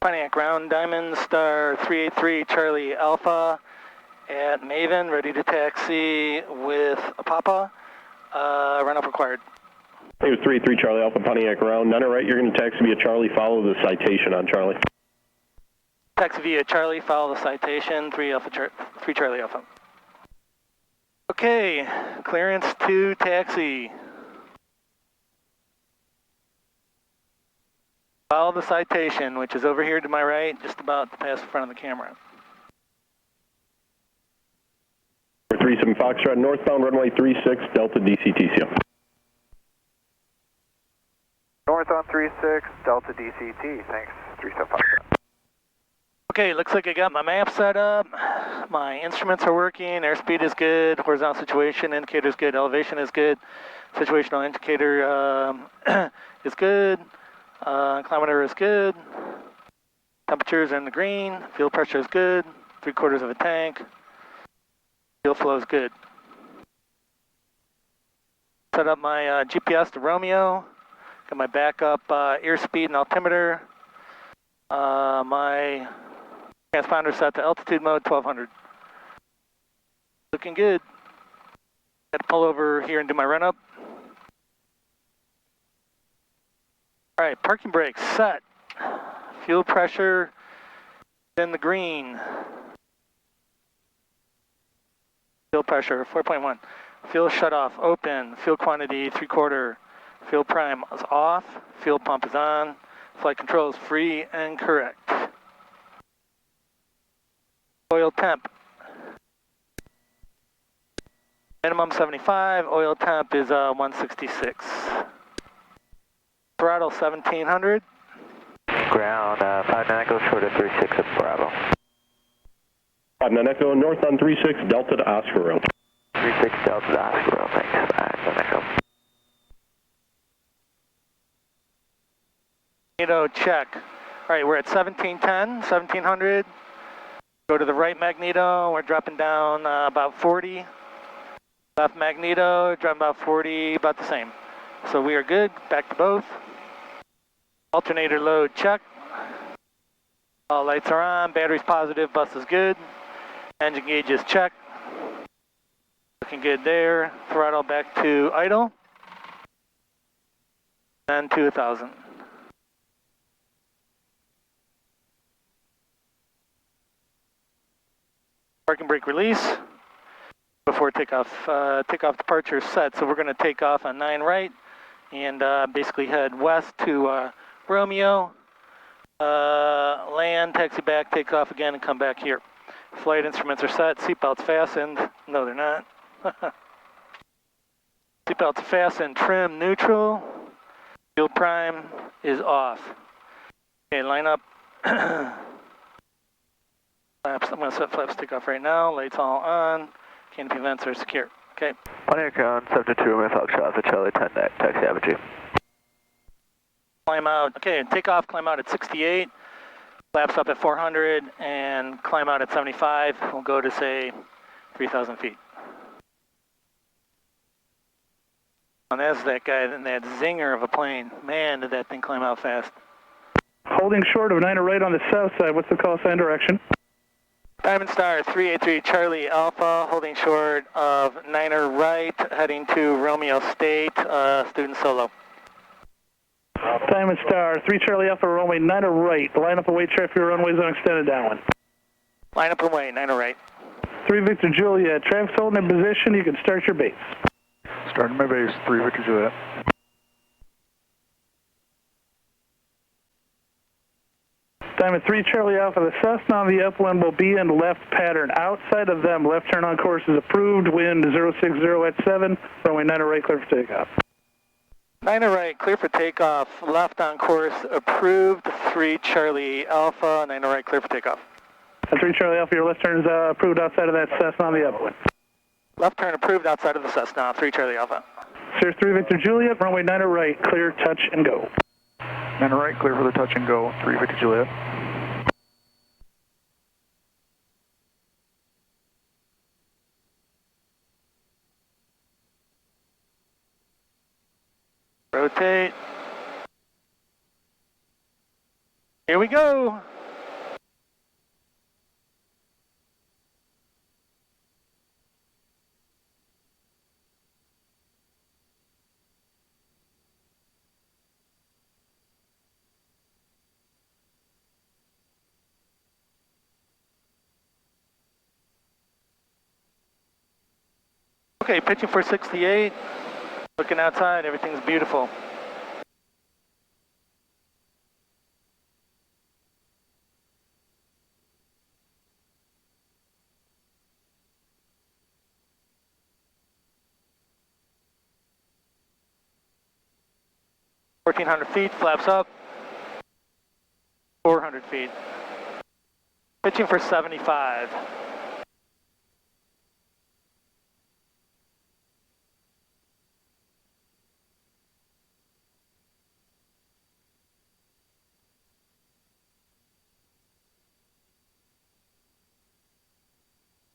Pontiac ground, Diamond Star 383 Charlie Alpha at Maven, ready to taxi with a Papa. Run up required. It was 383 Charlie Alpha, Pontiac ground. None right, you're going to taxi via Charlie, follow the citation on Charlie. Taxi via Charlie, follow the citation, 3 Charlie Alpha. Okay, clearance to taxi. Follow the citation, which is over here to my right, just about to pass in front of the camera. 37 Foxtrot, northbound runway 36, Delta DCTC. North on 36, Delta DCT, thanks, 37 Foxtrot. Okay, looks like I got my map set up, my instruments are working, airspeed is good, horizontal situation indicator is good, elevation is good, situational indicator is good, climater is good, temperatures are in the green, fuel pressure is good, 3/4 of a tank, fuel flow is good. Set up my GPS to Romeo, got my backup airspeed and altimeter, my transponder set to altitude mode 1200. Looking good. Got to pull over here and do my run up. All right, parking brakes set. Fuel pressure in the green. Fuel pressure 4.1. Fuel shut off, open. Fuel quantity 3/4. Fuel prime is off. Fuel pump is on. Flight control is free and correct. Oil temp. Minimum 75, oil temp is 166. Throttle 1700. Ground, 59 Echo, short of 36 at Bravo. 59 Echo, north on 36, Delta to Oscar Road. 36 Delta to Oscar Road, thanks. 59 Echo. Magneto check. All right, we're at 1710, 1700. Go to the right magneto, we're dropping down about 40. Left magneto, dropping about 40, about the same. So we are good, back to both. Alternator load check. All lights are on, battery's positive, bus is good. Engine gauge is check. Looking good there. Throttle back to idle. And to 1000. Parking brake release before takeoff. Takeoff departure set. So we're going to take off on 9 right and basically head west to Romeo. Land, taxi back, take off again, and come back here. Flight instruments are set. Seatbelts fastened. No, they're not. Seatbelts fastened. Trim neutral. Fuel prime is off. Okay, line up. Flaps, I'm going to set flaps take off right now. Lights all on. Canopy vents are secure. Okay. Pontiac ground, 72 Romeo Foxtrot, Charlie 10 deck, taxi Apogee. Climb out. Okay, take off, climb out at 68. Flaps up at 400 and climb out at 75. We'll go to say 3,000 feet. And that's that guy, that zinger of a plane. Man, did that thing climb out fast. Holding short of 9 right on the south side. What's the call sign direction? Diamond Star 383 Charlie Alpha, holding short of 9er right, heading to Romeo State, student solo. Diamond Star 3 Charlie Alpha, runway 9er right. Line up await traffic runways on extended downwind. Line up and wait, 9er right. 3 Victor Juliet, traffic's holding in position, you can start your base. Starting my base, 3 Victor Juliet. Diamond 3 Charlie Alpha, the Cessna on the upwind will be in left pattern. Outside of them, left turn on course is approved, wind 060 at 7, runway 9er right, clear for takeoff. 9er right, clear for takeoff, left on course, approved, 3 Charlie Alpha, 9er right, clear for takeoff. 3 Charlie Alpha, your left turn is approved outside of that Cessna on the upwind. Left turn approved outside of the Cessna, 3 Charlie Alpha. Sir 3 Victor Juliet, runway 9er right, clear, touch, and go. 9er right, clear for the touch and go, 3 Victor Juliet. Rotate. Here we go. Okay, pitching for 68. Looking outside, everything's beautiful. (1,400 feet, flaps up). 400 feet. Pitching for 75.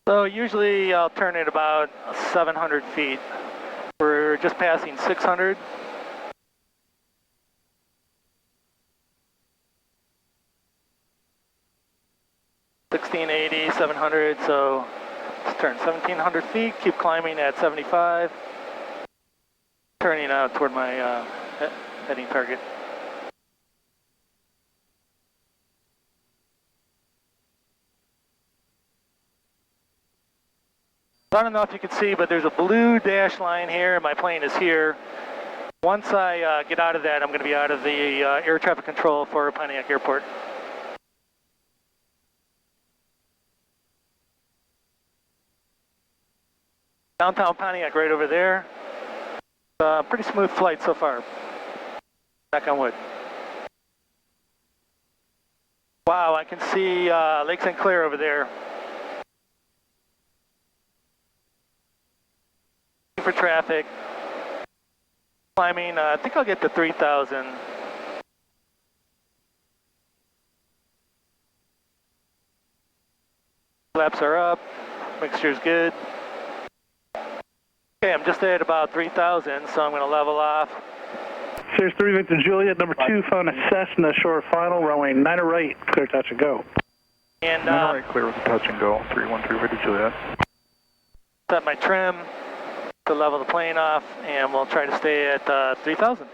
So usually I'll turn it about 700 feet. We're just passing 600. (1680), 700, so let's turn 1,700 feet, keep climbing at 75. Turning out toward my heading target. I don't know if you can see, but there's a blue dash line here. My plane is here. Once I get out of that, I'm going to be out of the air traffic control for Pontiac Airport. Downtown Pontiac right over there. Pretty smooth flight so far. Knock on wood. Wow, I can see Lake St. Clair over there. For traffic. Climbing, I think I'll get to 3,000. Flaps are up. Mixture's good. Okay, I'm just at about 3,000, so I'm going to level off. Sears 3 Victor Juliet, number 2, found a Cessna short final, runway 9 right, clear touch and go. And 9 right, clear with a touch and go, 313 Victor Juliet. Set my trim to level the plane off, and we'll try to stay at 3,000.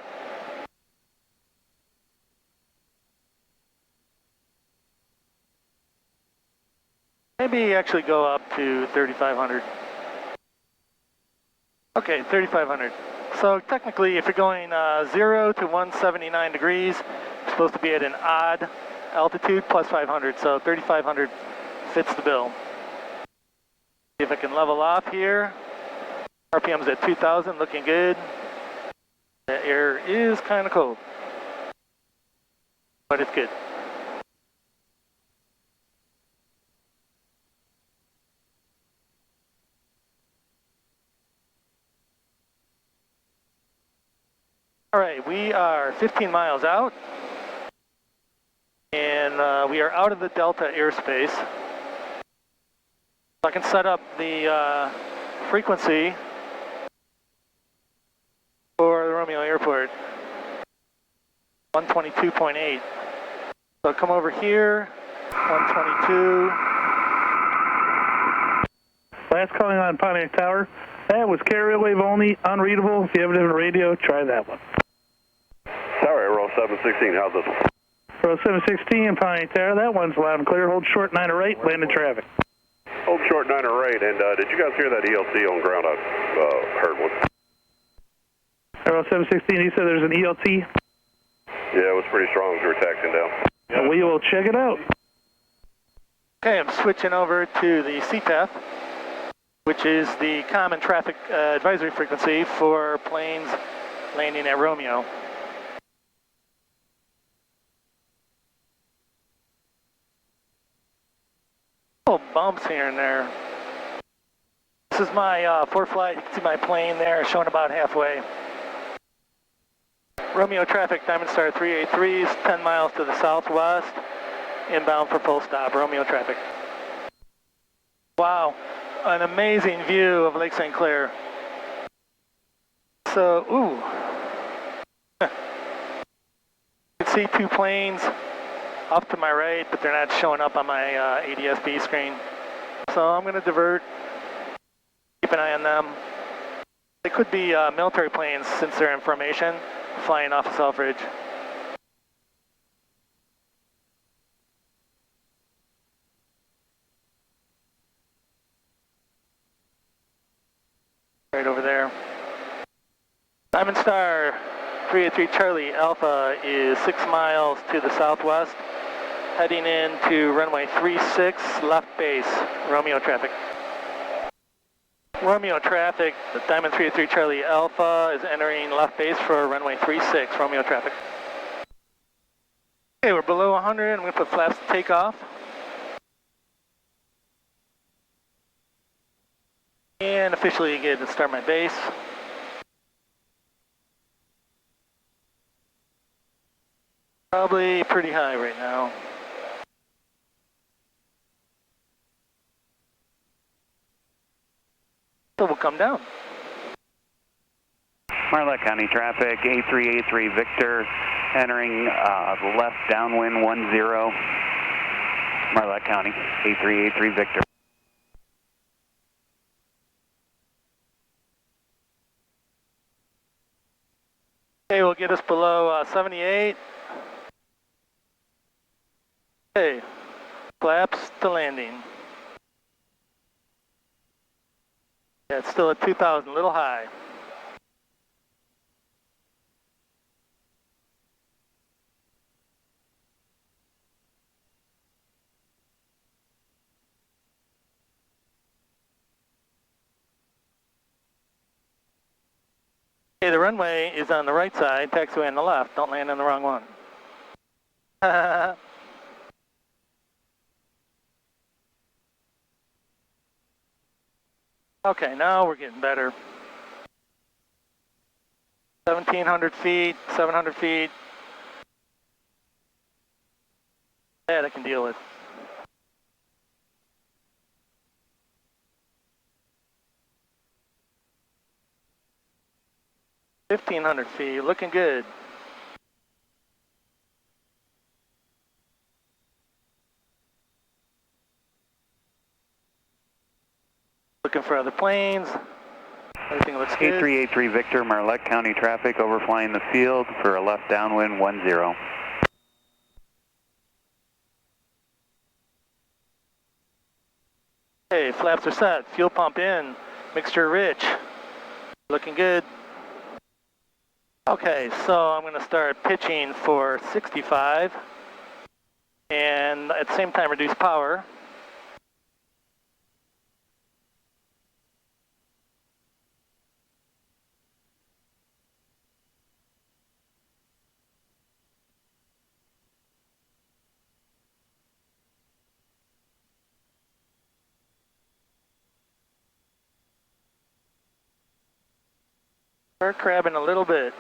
Maybe actually go up to 3,500. Okay, 3,500. So technically, if you're going 0 to 179 degrees, you're supposed to be at an odd altitude plus 500. So 3,500 fits the bill. See if I can level off here. RPM's at 2,000, looking good. The air is kind of cold, but it's good. All right, we are 15 miles out, and we are out of the Delta airspace. So I can set up the frequency for the Romeo Airport, 122.8. So come over here, 122. Last calling on Pontiac Tower. That was carrier wave only, unreadable. If you have a different radio, try that one. Sorry, roll 716, how's this one? Row 716, Pontiac Tower. That one's loud and clear. Hold short 9 right, land in traffic. Hold short 9 right, and did you guys hear that ELC on ground? I heard one. Row 716, you said there's an ELT? Yeah, it was pretty strong as we were taxiing down. We will check it out. Okay, I'm switching over to the CTAF, which is the common traffic advisory frequency for planes landing at Romeo. Little bumps here and there. This is my flight. You can see my plane there showing about halfway. Romeo traffic, Diamond Star 383 is 10 miles to the southwest, inbound for full stop, Romeo traffic. Wow, an amazing view of Lake St. Clair. So, ooh. You can see two planes off to my right, but they're not showing up on my ADS-B screen. So I'm going to divert, keep an eye on them. They could be military planes since they're in formation, flying off of Selfridge. Diamond Star 383 Charlie Alpha is 6 miles to the southwest, heading into runway 36, left base, Romeo traffic. Romeo traffic, the Diamond 383 Charlie Alpha is entering left base for runway 36, Romeo traffic. Okay, we're below 100, I'm going to put flaps to take off. And officially get to start my base. Probably pretty high right now. So we'll come down. Marlette County traffic, A383 Victor, entering left downwind 10. Marlette County, A383 Victor. Okay, we'll get us below 78. Okay, flaps to landing. Yeah, it's still at 2,000, a little high. Okay, the runway is on the right side, taxiway on the left. Don't land on the wrong one. Okay, now we're getting better. 1,700 feet, 700 feet. That I can deal with. $1,500 feet, looking good. Looking for other planes. Everything looks good. A383 Victor, Marlette County traffic, overflying the field for a left downwind 10. Okay, flaps are set. Fuel pump in. Mixture rich. Looking good. Okay, so I'm going to start pitching for 65 and at the same time reduce power. Start crabbing a little bit.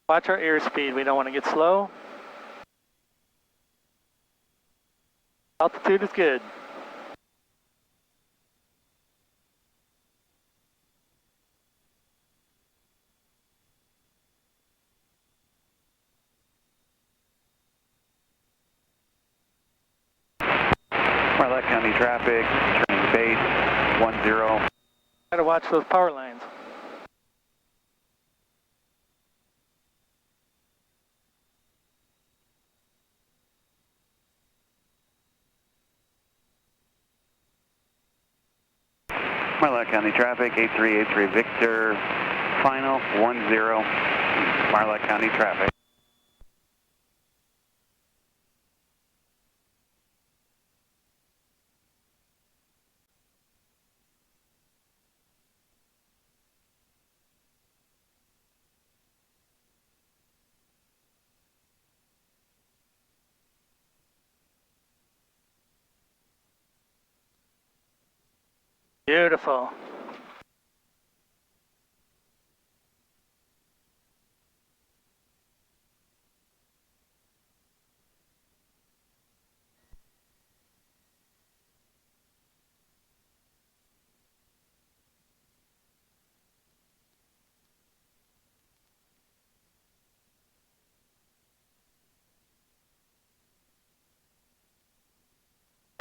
Watch our airspeed, we don't want to get slow. Altitude is good. Marlette County traffic, turning base 10. Gotta watch those power lines. Marlette County traffic, A383 Victor, final 10. Marlette County traffic. Beautiful.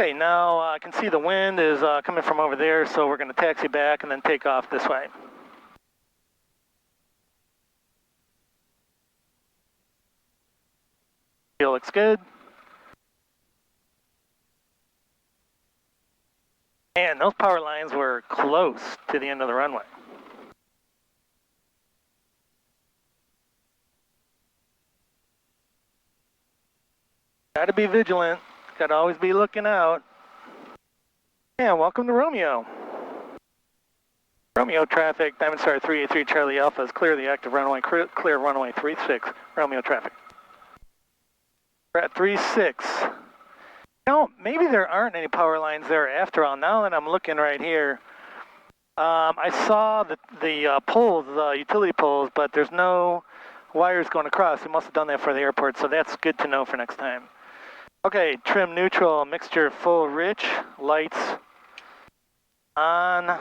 Okay, now I can see the wind is coming from over there, so we're going to taxi back and then take off this way. Fuel looks good. And those power lines were close to the end of the runway. Got to be vigilant. Got to always be looking out. And welcome to Romeo. Romeo traffic, Diamond Star 383 Charlie Alpha is clear the active runway, clear runway 36, Romeo traffic. We're at 36. No, maybe there aren't any power lines there after all. Now that I'm looking right here, I saw the poles, utility poles, but there's no wires going across. They must have done that for the airport, so that's good to know for next time. Okay, trim neutral, mixture full rich, lights on.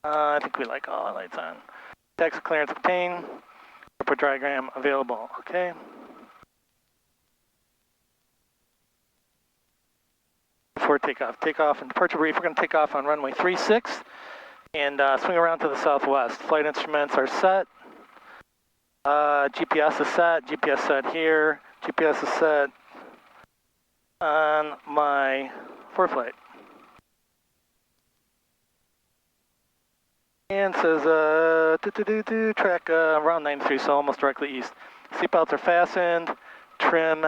I think we like all lights on. Taxi clearance obtained. Airport diagram available. Okay. Before takeoff. Takeoff and departure brief. We're going to take off on runway 36 and swing around to the southwest. Flight instruments are set. GPS is set. GPS set here. GPS is set on my foreflight. And says track around 93, so almost directly east. Seatbelts are fastened. Trim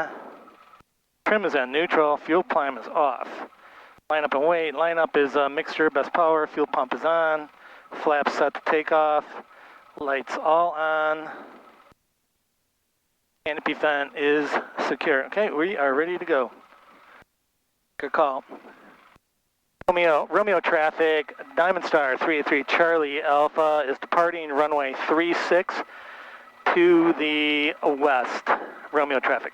is at neutral. Fuel climb is off. Line up and wait. Line up is mixture, best power. Fuel pump is on. Flaps set to take off. Lights all on. Canopy vent is secure. Okay, we are ready to go. Good call. Romeo traffic, Diamond Star 383 Charlie Alpha is departing runway 36 to the west. Romeo traffic.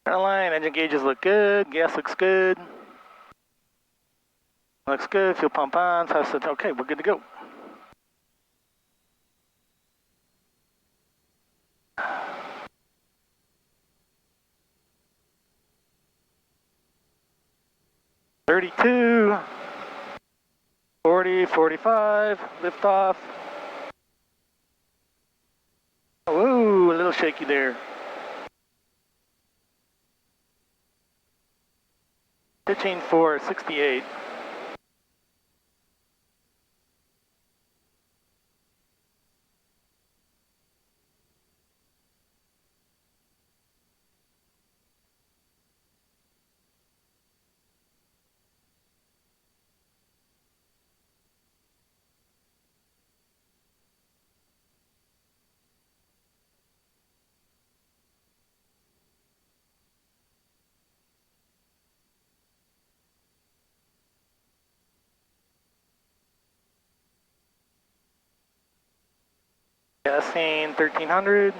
Line, engine gauges look good, gas looks good. Looks good, fuel pump on, so I said, okay, we're good to go. $32, 40, 45, lift off. Whoa, a little shaky there. 15-4-68. Gasoline 1300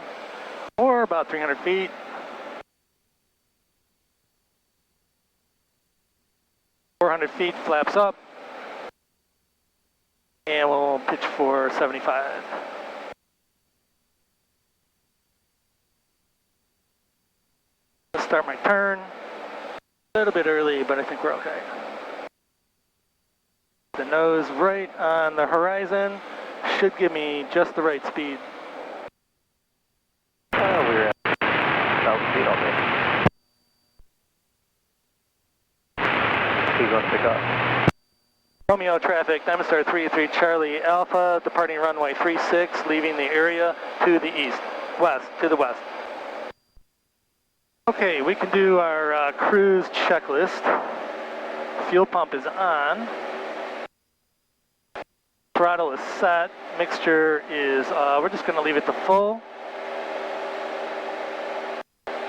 or about 300 feet. .400 feet, flaps up, and we'll pitch for 75. Let's start my turn. A little bit early, but I think we're okay. The nose right on the horizon should give me just the right speed. We're at south speed all day. He's going to pick up. Romeo traffic, Diamond Star 383 Charlie Alpha, departing runway 36, leaving the area to the east, to the west. Okay, we can do our cruise checklist. Fuel pump is on. Throttle is set. Mixture is, we're just going to leave it to full.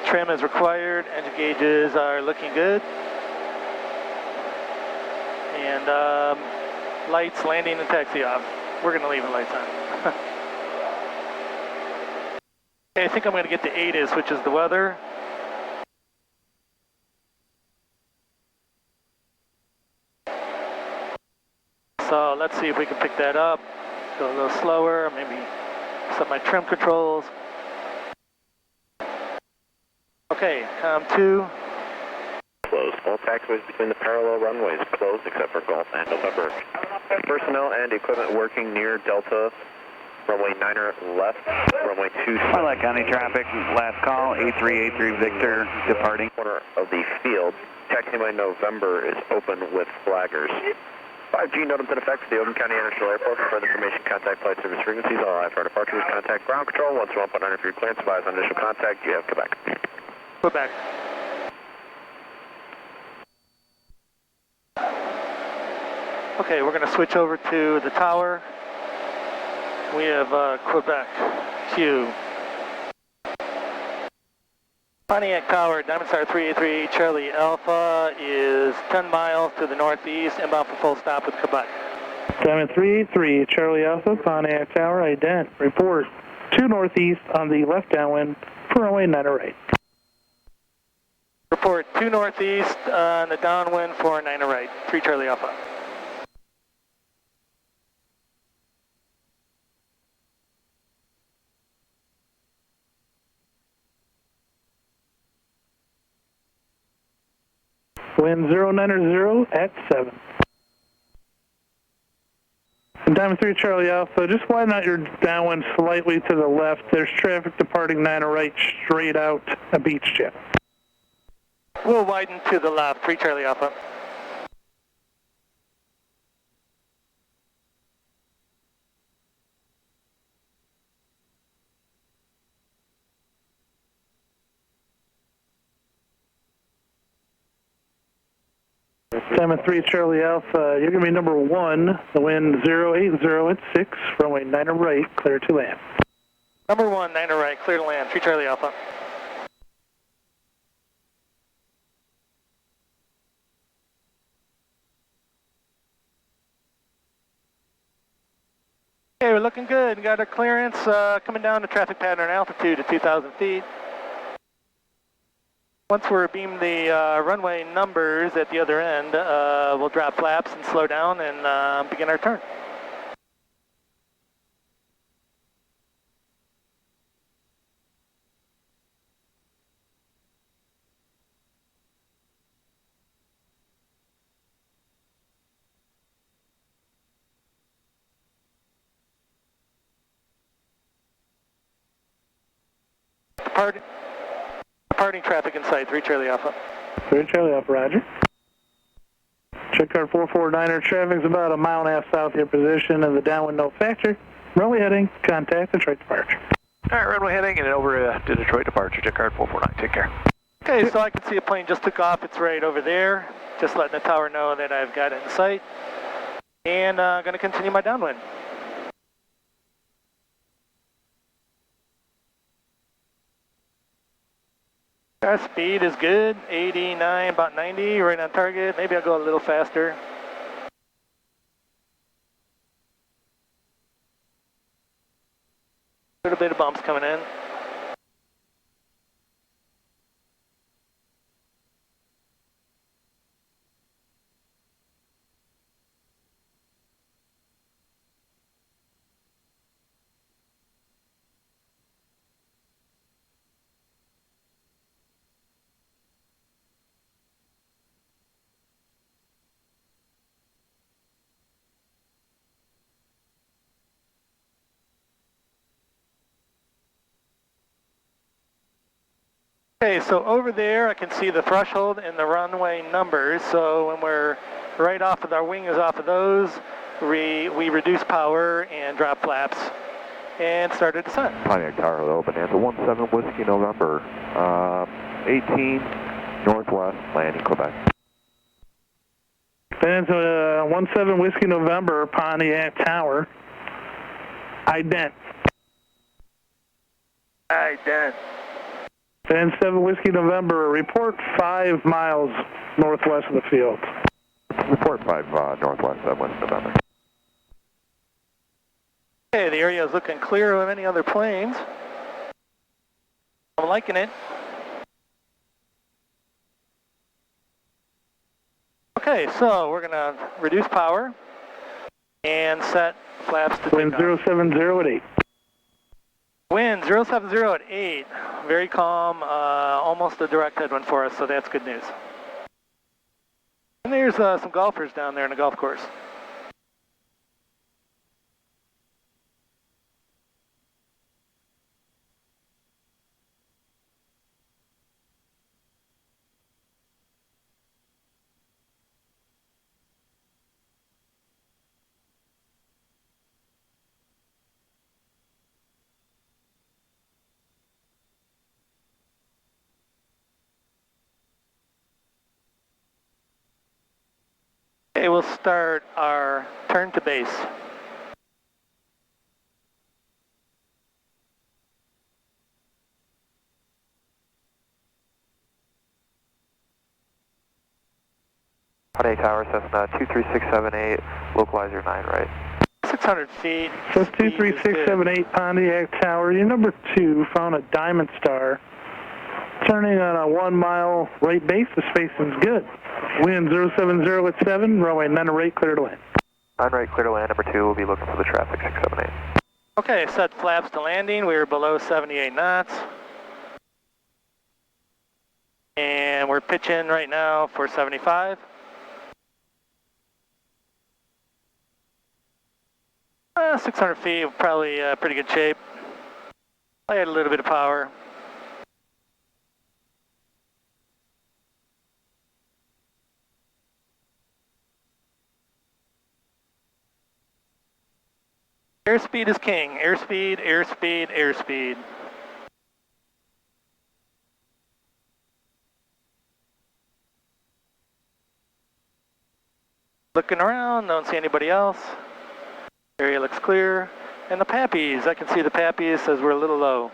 Trim is required. Engine gauges are looking good. And lights, landing, and taxi off. We're going to leave the lights on. Okay, I think I'm going to get the ATIS, which is the weather. So let's see if we can pick that up. Go a little slower, maybe set my trim controls. Okay, COM 2. Closed. All taxiways between the parallel runways closed except for Gulf and November. Personnel and equipment working near Delta, runway 9er left, runway 2. Starlight County traffic, last call, 8383 Victor departing. Corner of the field. Taxiway November is open with flaggers. 5G NOTAM in effect for the Oakland County International Airport. For further information, contact flight service frequencies. All IFR departures, contact ground control. Once you're 1.9 for your clearance, advise on initial contact. You have Quebec. Quebec. Okay, we're going to switch over to the tower. We have Quebec, Q. Pontiac Tower, Diamond Star 383, Charlie Alpha is 10 miles to the northeast, inbound for full stop with Quebec. Diamond 383, Charlie Alpha, Pontiac Tower, ident. Report 2 northeast on the left downwind for runway 9er right. Report 2 northeast on the downwind for 9er right, 3 Charlie Alpha. Wind 090 at 7. And Diamond 3 Charlie Alpha, just widen out your downwind slightly to the left. There's traffic departing 9er right straight out a beach jet. We'll widen to the left, 3 Charlie Alpha. Diamond 3 Charlie Alpha, you're going to be number 1. The wind 080 at 6, runway 9er right, clear to land. Number 1, 9er right, clear to land, 3 Charlie Alpha. Okay, we're looking good. We got our clearance coming down to traffic pattern altitude at 2,000 feet. Once we're beamed the runway numbers at the other end, we'll drop flaps and slow down and begin our turn. Departing traffic in sight, 3 Charlie Alpha. 3 Charlie Alpha, roger. Check card 449er, traffic's about a mile and a half south of your position and the downwind no factor. Runway heading, contact Detroit departure. All right, runway heading and over to Detroit departure. Check card 449. Take care. Okay, so I can see a plane just took off. It's right over there. Just letting the tower know that I've got it in sight. And going to continue my downwind. Our speed is good, 89, about 90, right on target. Maybe I'll go a little faster. A little bit of bumps coming in. Okay, so over there I can see the threshold and the runway numbers. So when we're right off of our wing is off of those, we reduce power and drop flaps and start a descent. Pontiac Tower, hello, Bonanza 17 Whiskey November, 18 Northwest, landing Quebec. Bonanza 17 Whiskey November, Pontiac Tower, ident. Ident. And 7 Whiskey November, report 5 miles northwest of the field. Report 5 Northwest, Whiskey November. Okay, the area is looking clear of any other planes. I'm liking it. Okay, so we're going to reduce power. And set flaps to Wind take off. 070 at 8. Wind 070 at 8. Very calm, almost a direct headwind for us, so that's good news. And there's some golfers down there in the golf course. Okay, we'll start our turn to base. Pontiac Tower, Cessna 23678, localizer 9 right. 600 feet. So Speed is good. 23678 Pontiac Tower, your number 2 found a Diamond Star. Turning on a 1 mile right base, the spacing's good. Wind 070 at 7, runway 9 right, clear to land. 9 right, clear to land, number 2, we'll be looking for the traffic 678. Okay, set flaps to landing. We were below 78 knots. And we're pitching right now for 75. 600 feet, probably pretty good shape. I had a little bit of power. Airspeed is king. Airspeed, airspeed, airspeed. Looking around, don't see anybody else. Area looks clear. And the pappies, I can see the pappies, says we're a little low.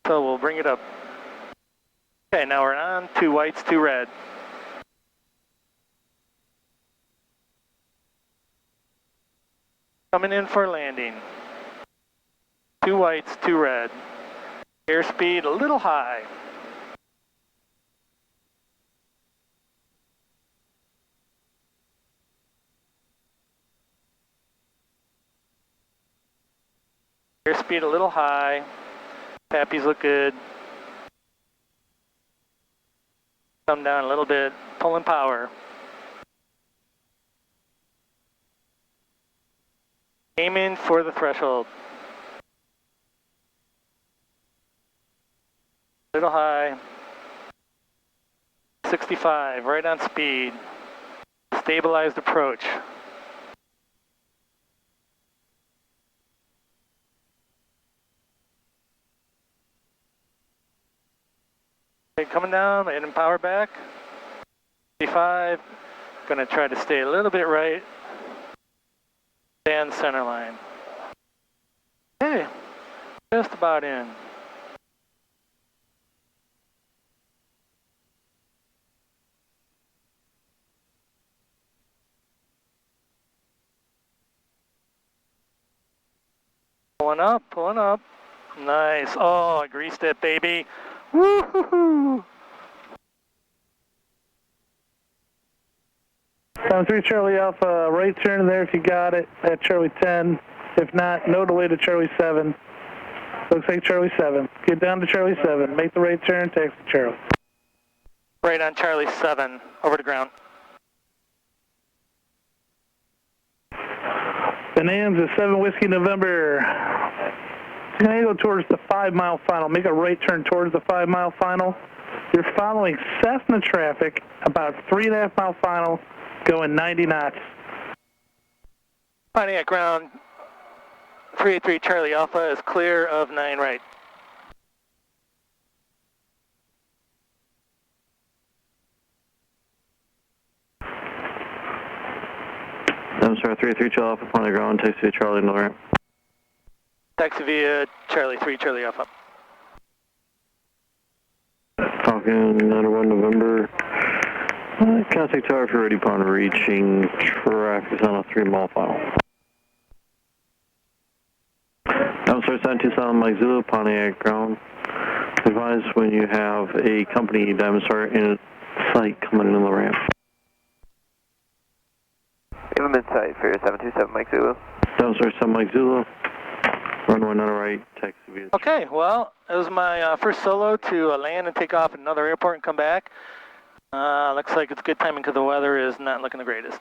So we'll bring it up. Okay, now we're on, 2 whites, 2 red. Coming in for landing. 2 whites, 2 red. Airspeed a little high. Airspeed a little high. Pappies look good. Come down a little bit, pulling power. Aiming for the threshold. Little high. 65, right on speed. Stabilized approach. Okay, coming down, hitting power back. 65, gonna try to stay a little bit right. And center line. Okay, just about in. Pulling up, pulling up. Nice. Oh, I greased it, baby. Woo-hoo-hoo. 3 Charlie Alpha, right turn there if you got it at Charlie 10. If not, no delay to Charlie 7. Looks like Charlie 7. Get down to Charlie 7. Make the right turn, taxi Charlie. Right on Charlie 7, over to ground. Bonanza 7 Whiskey November. You're going to go towards the 5 mile final. Make a right turn towards the 5 mile final. You're following Cessna traffic, about 3.5 mile final, going 90 knots. Pontiac ground, 383 Charlie Alpha is clear of 9 right. I'm sorry, 383 Charlie Alpha, Pontiac ground, taxi Charlie no ramp. Taxi via Charlie 3 Charlie Alpha. Falcon 901 November. Contact tower if you're ready upon reaching traffic on a 3 mile final. I'm sorry, 727 Mike Zulu, Pontiac ground. Advise when you have a company Diamond Star in Flight coming into the ramp. We have him in sight for 727 Mike Zulu. 727 Mike Zulu. Runway none right, taxi via. Okay, well, it was my first solo to land and take off at another airport and come back. Looks like it's good timing because the weather is not looking the greatest.